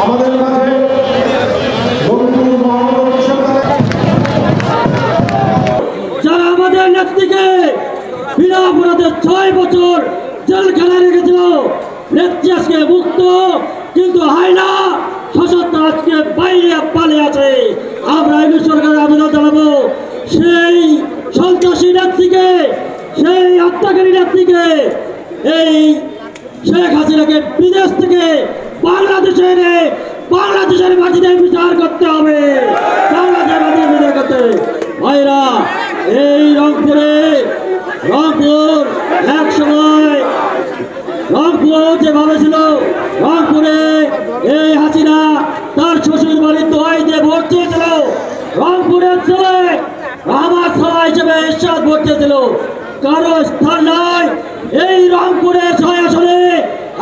আমাদের মাঝে যারা আমাদের নেত্রীকে বিনা অপরাধে 6 বছর জেলখানায় রেখেছিল, নেত্রী আজকে মুক্ত, কিন্তু হায়না সশস্ত্র আজকে বাইরে পালিয়ে আছে। আমরা এই সরকারের আবেদন জানাবো, সেই সন্ত্রাসী নেত্রীকে, সেই হত্যাকারী নেত্রীকে, এই শেখ হাসিনাকে বিদেশ থেকে বাংলাদেশে এনে বাংলাদেশের মাটিতে বিচার করতে হবে। বাংলাদেশের মাটিতে বিচার করতে ভাইরা, এই রংপুর এক সময় রংপুর যেভাবে ছিল, রংপুরে এই হাসিনা তার শ্বশুর বাড়ির দোহাই দিয়ে ভোট চেয়েছিল। রংপুরের ছেলে আমার সভা হিসেবে এরশাদ ভোট চেয়েছিল। কারো স্থান নয় এই রংপুরের 6 আসনে।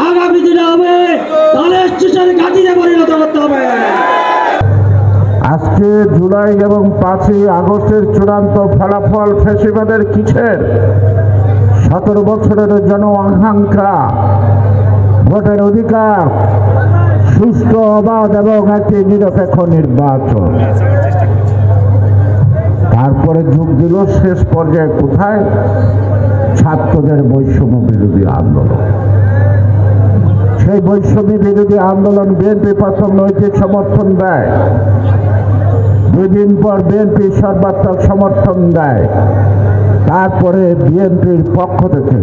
আগামী দিনে হবে তাহলে স্টেশন ঘাটিতে পরিণত করতে হবে। আজকে জুলাই এবং 5ই আগস্টের চূড়ান্ত ফলাফল ফ্যাসিবাদের কিসের? 17 বছরের জন আকাঙ্ক্ষা, ভোটের অধিকার, সুষ্ঠু অবাধ এবং একটি নিরপেক্ষ নির্বাচন। তারপরে যোগ দিল শেষ পর্যায়ে কোথায়? ছাত্রদের বৈষম্য বিরোধী আন্দোলন। সেই বৈষম্য বিরোধী আন্দোলন বিএনপি প্রথম নৈতিক সমর্থন দেয়, 2 দিন পর বিএনপি সর্বাত্মক সমর্থন দেয়। তারপরে বিএনপির পক্ষ থেকে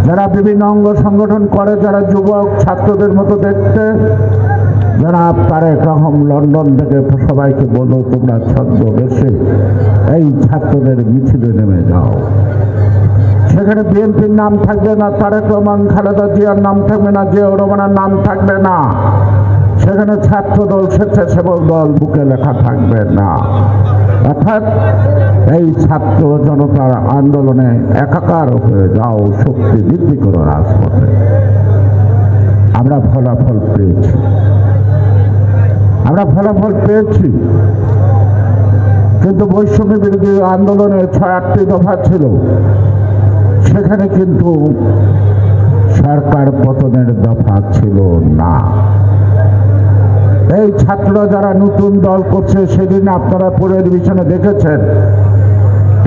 যারা বিভিন্ন অঙ্গ সংগঠন করে, যারা যুবক ছাত্রদের মতো দেখতে, জনাব তারেক রহমান লন্ডন থেকে সবাইকে বলো, তোমরা ছদ্মবেশে এই ছাত্রদের মিছিলে নেমে যাও। সেখানে বিএনপির নাম থাকবে না, তারেক রহমান খালেদা জিয়ার নাম থাকবে না, জিয়াউর রহমানের নাম থাকবে না। সেখানে ছাত্র দল, স্বেচ্ছাসেবক দল বুকে লেখা থাকবে না। অর্থাৎ এই ছাত্র জনতার আন্দোলনে একাকার হয়ে যাও, শক্তি বৃদ্ধি করো রাজপথে। আমরা ফলাফল পেয়েছি, কিন্তু বৈষম্য বিরোধী আন্দোলনের 6-8টি দফা ছিল, সেখানে কিন্তু সরকার পতনের দফা ছিল না। এই ছাত্ররা যারা নতুন দল করছে, সেদিন আপনারা পরিবেশনে দেখেছেন,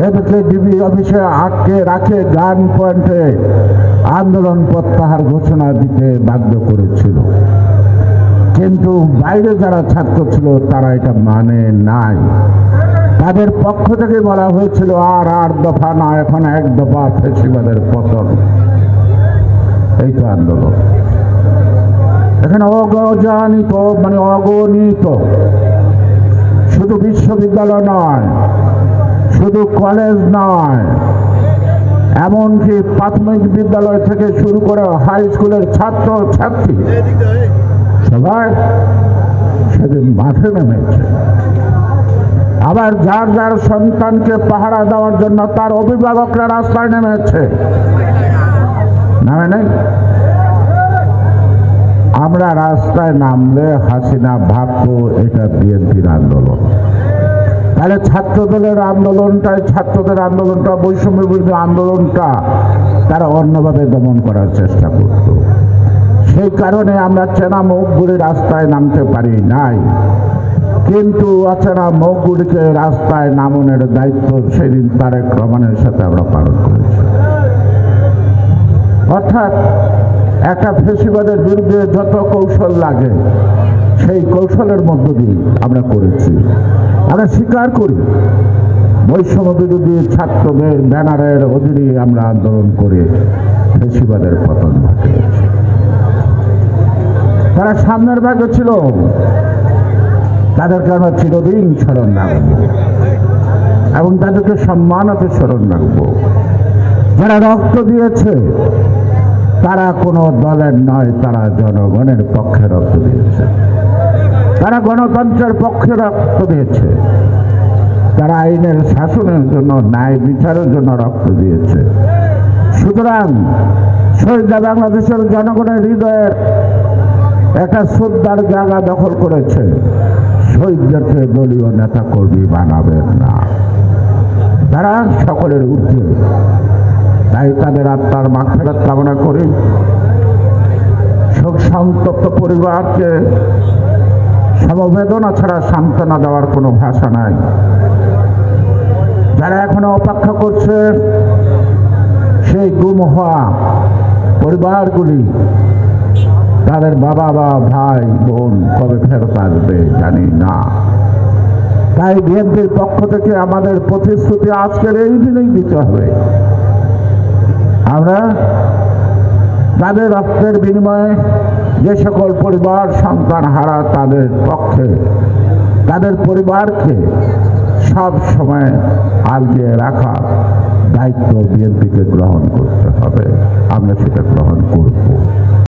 এদেরকে ডিবি অফিসে আটকে রাখে গান পয়েন্টে আন্দোলন প্রত্যাহার ঘোষণা দিতে বাধ্য করেছিল। কিন্তু বাইরে যারা ছাত্র ছিল তারা এটা মানে নাই। তাদের পক্ষ থেকে বলা হয়েছিল আর 8 দফা না, এখন 1 দফা, ফ্যাসিবাদের পতন। এই তো আন্দোলন। এখানে অগণিত শুধু বিশ্ববিদ্যালয় নয়, শুধু কলেজ নয়, এমনকি প্রাথমিক বিদ্যালয় থেকে শুরু করে হাই স্কুলের ছাত্র ছাত্রী সবাই সেদিন মাঠে নেমেছে। আবার যার যার সন্তানকে পাহারা দেওয়ার জন্য তার অভিভাবকরা রাস্তায় নেমেছে, নামে নেই। আমরা রাস্তায় নামলে হাসিনা ভাবতো এটা বিএনপির আন্দোলন। তাহলে ছাত্রদের আন্দোলনটা বৈষম্য বিরোধী আন্দোলনটা তারা অন্যভাবে দমন করার চেষ্টা করত। সেই কারণে আমরা চেনা মুখগুলি রাস্তায় নামতে পারি নাই। কিন্তু অচেনা মুখগুলিকে রাস্তায় নামানোর দায়িত্ব সেদিন তারেক রহমানের সাথে আমরা পালন করেছি। অর্থাৎ একটা ফ্যাসিবাদের বিরুদ্ধে যত কৌশল লাগে, সেই কৌশলের মধ্য দিয়ে আমরা করেছি। আমরা স্বীকার করি, বৈষম্য বিরোধী ছাত্রদের ব্যানারের অধীনে আমরা আন্দোলন করে ফ্যাসিবাদের পতন ঘটিয়েছি। তারা সামনের ভাগে ছিল, তাদেরকে আমরা চিরদিন স্মরণ রাখবো এবং তাদেরকে সম্মানতে স্মরণ রাখবো। যারা রক্ত দিয়েছে তারা কোনো দলের নয়, তারা জনগণের পক্ষে রক্ত দিয়েছে, তারা গণতন্ত্রের পক্ষে রক্ত দিয়েছে, তারা আইনের শাসনের জন্য, ন্যায় বিচারের জন্য রক্ত দিয়েছে। সুতরাং শহীদ বাংলাদেশের জনগণের হৃদয়ের একটা শ্রদ্ধার জায়গা দখল করেছে। শহীদদেরকে দলীয় নেতা কর্মী বানাবেন না, তারা সকলের ঊর্ধ্বে। তাই তাদের আত্মার মাগফিরাত কামনা করি। শোক সন্তপ্ত পরিবারকে সমবেদনা ছাড়া সান্ত্বনা দেওয়ার কোনো ভাষা নাই। যারা এখনো অপেক্ষা করছে সেই গুম হওয়া পরিবারগুলি, তাদের বাবা বা ভাই বোন কবে ফেরত আসবে জানি না। তাই বিএনপির পক্ষ থেকে আমাদের প্রতিশ্রুতি আজকের এই দিনেই দিতে হবে। আমরা তাদের রক্তের বিনিময়ে যে সকল পরিবার সন্তান হারা, তাদের পক্ষে তাদের পরিবারকে সব সময় আগিয়ে রাখা দায়িত্ব বিএনপিকে গ্রহণ করতে হবে। আমরা সেটা গ্রহণ করব।